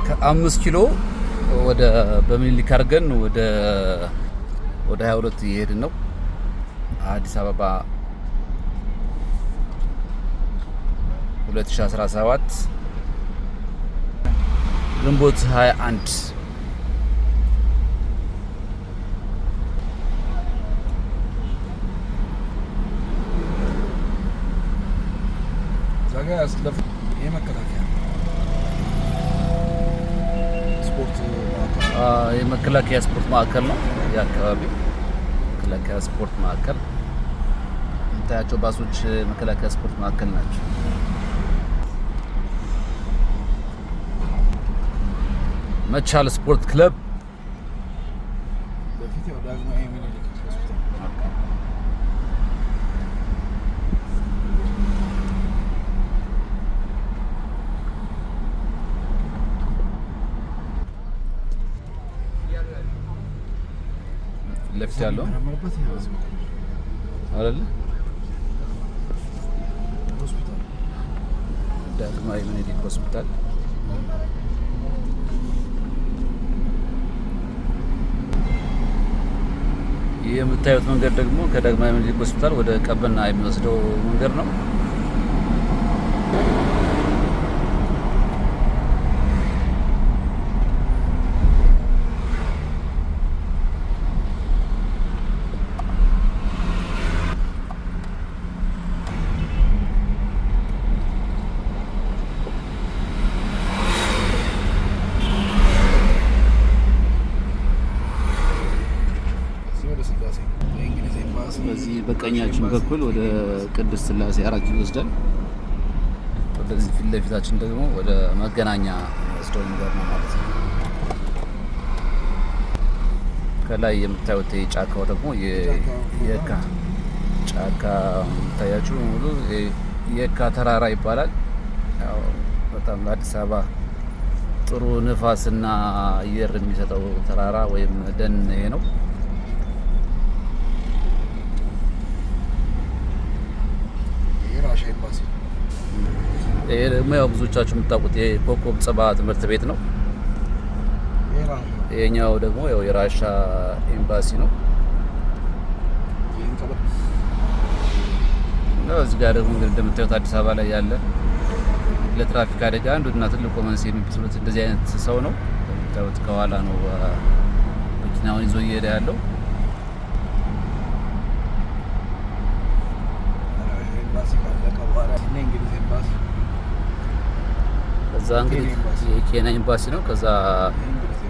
ከ5 ኪሎ ወደ በሚኒሊክ አድርገን ወደ 22 እየሄድን ነው። አዲስ አበባ 2017 ግንቦት 21 ዛጋ ያስለፍ የመከላከያ ስፖርት ማዕከል የመከላከያ ስፖርት ማዕከል ነው። የአካባቢ መከላከያ ስፖርት ማዕከል የምታያቸው ባሶች መከላከያ ስፖርት ማዕከል ናቸው። መቻል ስፖርት ክለብ በፊት ያው ዳግማዊ ምኒልክ ሆስፒታል ለፍት ያለው አይደል? ሆስፒታል ዳግማዊ ምኒልክ ሆስፒታል የምታዩት መንገድ ደግሞ ከዳግማዊ ምኒልክ ሆስፒታል ወደ ቀበና የሚወስደው መንገድ ነው። በዚህ በቀኛችን በኩል ወደ ቅድስት ሥላሴ 4 ኪሎ ይወስዳል። ወደዚህ ፊት ለፊታችን ደግሞ ወደ መገናኛ ወስደው መንገድ ነው ማለት ነው። ከላይ የምታዩት ጫካው ደግሞ የካ ጫካ የምታያችሁ ሙሉ የካ ተራራ ይባላል። ያው በጣም ለአዲስ አበባ ጥሩ ንፋስና አየር የሚሰጠው ተራራ ወይም ደን ይሄ ነው። ይሄ ደግሞ ያው ብዙዎቻችሁ የምታውቁት የኮከብ ጽባ ትምህርት ቤት ነው። ይሄኛው ደግሞ ያው የራሻ ኤምባሲ ነው። እዚህ ጋር ደግሞ እንግዲህ እንደምታዩት አዲስ አበባ ላይ ያለ ለትራፊክ አደጋ አንዱና ትልቁ መንስኤ የሚመስሉት እንደዚህ አይነት ሰው ነው። እንደምታዩት ከኋላ ነው መኪናውን ይዞ እየሄደ ያለው። ከዛ እንግዲህ የኬንያ ኤምባሲ ነው። ከዛ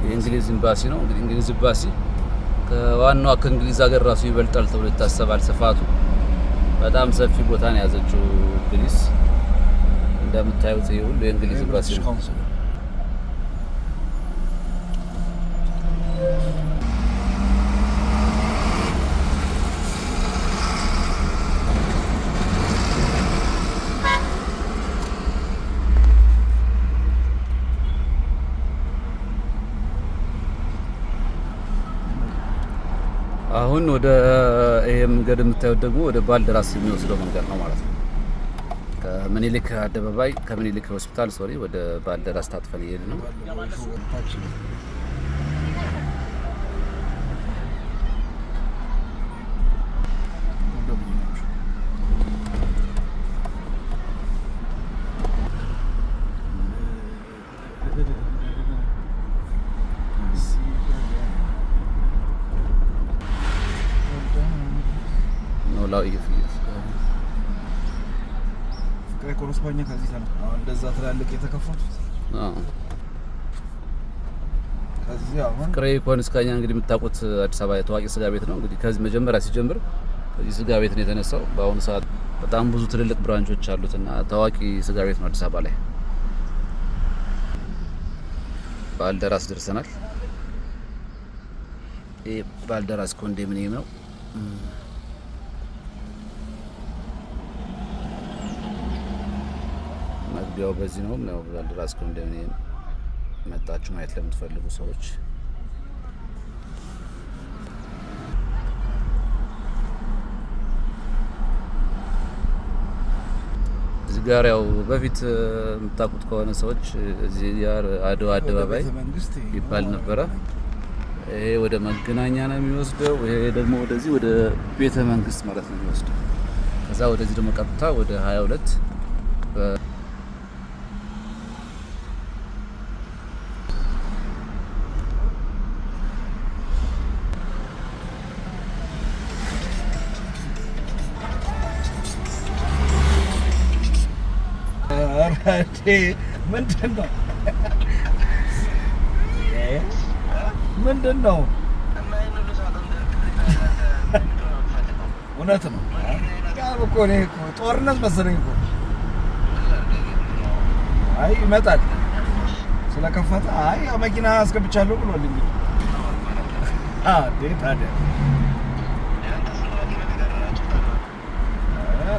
የእንግሊዝ ኤምባሲ ነው። እንግዲህ እንግሊዝ ኤምባሲ ከዋናዋ ከእንግሊዝ ሀገር ራሱ ይበልጣል ተብሎ ይታሰባል። ስፋቱ በጣም ሰፊ ቦታ ነው የያዘችው እንግሊዝ። እንደምታዩት ይሄ ሁሉ የእንግሊዝ ኤምባሲ ነው። አሁን ወደ ይሄ መንገድ የምታዩት ደግሞ ወደ ባልደራስ የሚወስደው መንገድ ነው ማለት ነው። ከምኒልክ አደባባይ ከምኒልክ ሆስፒታል ወደ ባልደራስ ታጥፈን እየሄድን ነው። ፍቅሬ ኮረስፓኛ ከዚህ ተነ አሁን እንደዛ ትላልቅ የተከፈቱት ከዚህ አሁን ፍቅሬ ኮረስፓኛ እንግዲህ የምታውቁት አዲስ አበባ ታዋቂ ስጋ ቤት ነው። እንግዲህ ከዚህ መጀመሪያ ሲጀምር ከዚህ ስጋ ቤት ነው የተነሳው። በአሁኑ ሰዓት በጣም ብዙ ትልልቅ ብራንቾች አሉትና ታዋቂ ስጋ ቤት ነው አዲስ አበባ ላይ። ባልደራስ ደርሰናል። ይሄ ባልደራስ ኮንዶሚኒየም ነው። መግቢያው በዚህ ነው። ባልደራስ ኮንዶሚኒየም መጣችሁ ማየት ለምትፈልጉ ሰዎች እዚህ ጋር ያው በፊት የምታውቁት ከሆነ ሰዎች እዚህ ጋር አድዋ አደባባይ ይባል ነበረ። ይሄ ወደ መገናኛ ነው የሚወስደው። ይሄ ደግሞ ወደዚህ ወደ ቤተ መንግስት ማለት ነው የሚወስደው። ከዛ ወደዚህ ደግሞ ቀጥታ ወደ 22 ምንድን ነው? እውነት ነው እኮ እኔ እኮ ጦርነት መሰለኝ እኮ። አይ ይመጣል ስለከፈተ አይ መኪና አስገብቻለሁ ብሏል እንግዲህ። ታዲያ